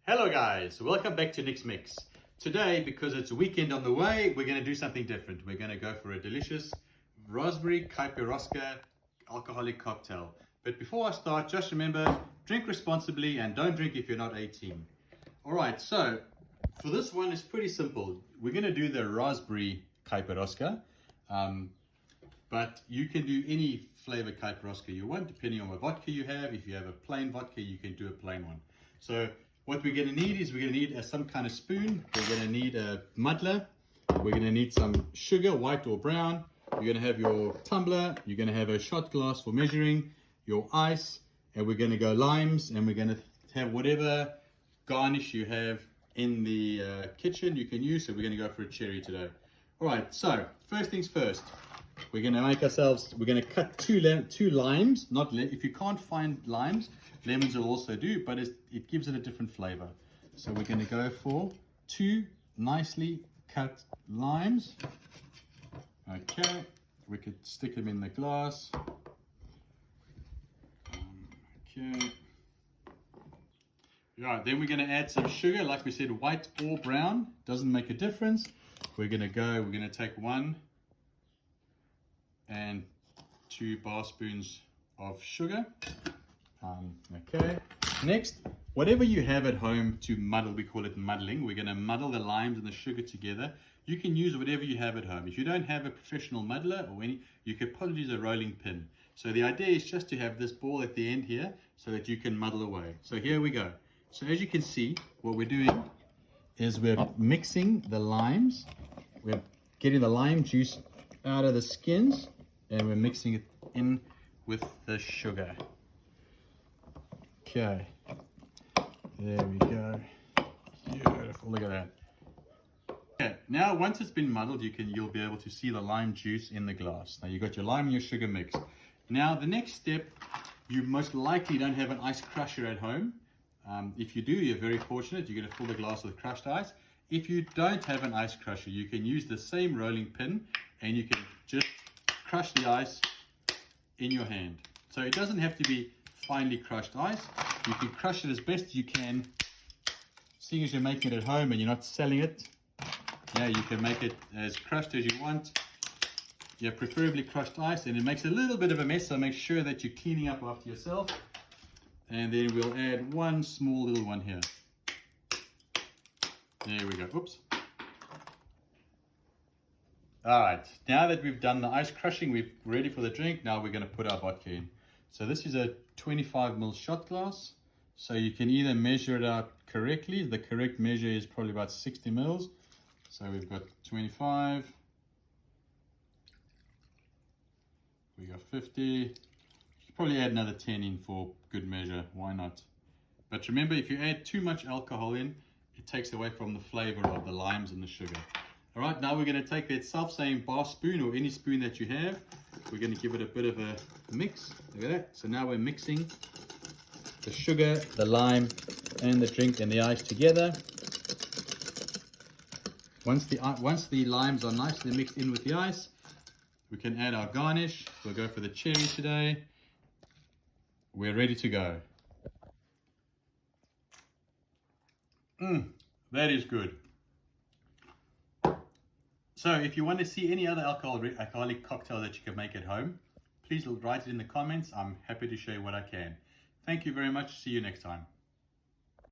Hello guys, welcome back to Nick's Mix. Today, because it's weekend on the way, we're going to do something different. We're going to go for a delicious raspberry caipiroska alcoholic cocktail. But before I start, just remember, drink responsibly and don't drink if you're not 18. Alright, so for this one, it's pretty simple. We're going to do the raspberry caipiroska, but you can do any flavor caipiroska you want, depending on what vodka you have. If you have a plain vodka, you can do a plain one. So what we're going to need is we're going to need some kind of spoon. We're going to need a muddler. We're going to need some sugar, white or brown. You're going to have your tumbler. You're going to have a shot glass for measuring, your ice, and we're going to go limes, and we're going to have whatever garnish you have in the kitchen you can use. So we're going to go for a cherry today. All right, so first things first. We're going to cut two limes. If you can't find limes, lemons will also do, but it gives it a different flavor. So we're going to go for 2 nicely cut limes. Okay, we could stick them in the glass. Okay. Right, then we're going to add some sugar. Like we said, white or brown, doesn't make a difference. We're going to take 1 and 2 bar spoons of sugar. Okay, next, whatever you have at home to muddle, we call it muddling. We're going to muddle the limes and the sugar together. You can use whatever you have at home. If you don't have a professional muddler or you could probably use a rolling pin. So the idea is just to have this ball at the end here so that you can muddle away. So here we go. So as you can see, what we're doing is we're mixing the limes. We're getting the lime juice out of the skins and we're mixing it in with the sugar. Okay, there we go. Beautiful, look at that. Okay, now once it's been muddled, you'll be able to see the lime juice in the glass. Now you've got your lime and your sugar mixed. Now the next step, you most likely don't have an ice crusher at home. If you do, you're very fortunate. You're going to fill the glass with crushed ice. If you don't have an ice crusher, you can use the same rolling pin and you can just crush the ice in your hand. So it doesn't have to be finely crushed ice. You can crush it as best you can. Seeing as you're making it at home and you're not selling it, yeah, you can make it as crushed as you want. Yeah, preferably crushed ice, and it makes a little bit of a mess, so make sure that you're cleaning up after yourself. And then we'll add 1 small little one here. There we go. Oops. All right, now that we've done the ice crushing, we're ready for the drink. Now we're going to put our vodka in. So this is a 25 ml shot glass. So you can either measure it out correctly. The correct measure is probably about 60 mils. So we've got 25. We got 50. You could probably add another 10 in for good measure. Why not? But remember, if you add too much alcohol in, it takes away from the flavor of the limes and the sugar. All right, now we're going to take that self-same bar spoon or any spoon that you have. We're going to give it a bit of a mix. Look at that. So now we're mixing the sugar, the lime, and the drink and the ice together. Once the limes are nicely mixed in with the ice, we can add our garnish. We'll go for the cherry today. We're ready to go. That is good. So if you want to see any other alcoholic cocktail that you can make at home, please write it in the comments. I'm happy to show you what I can. Thank you very much. See you next time.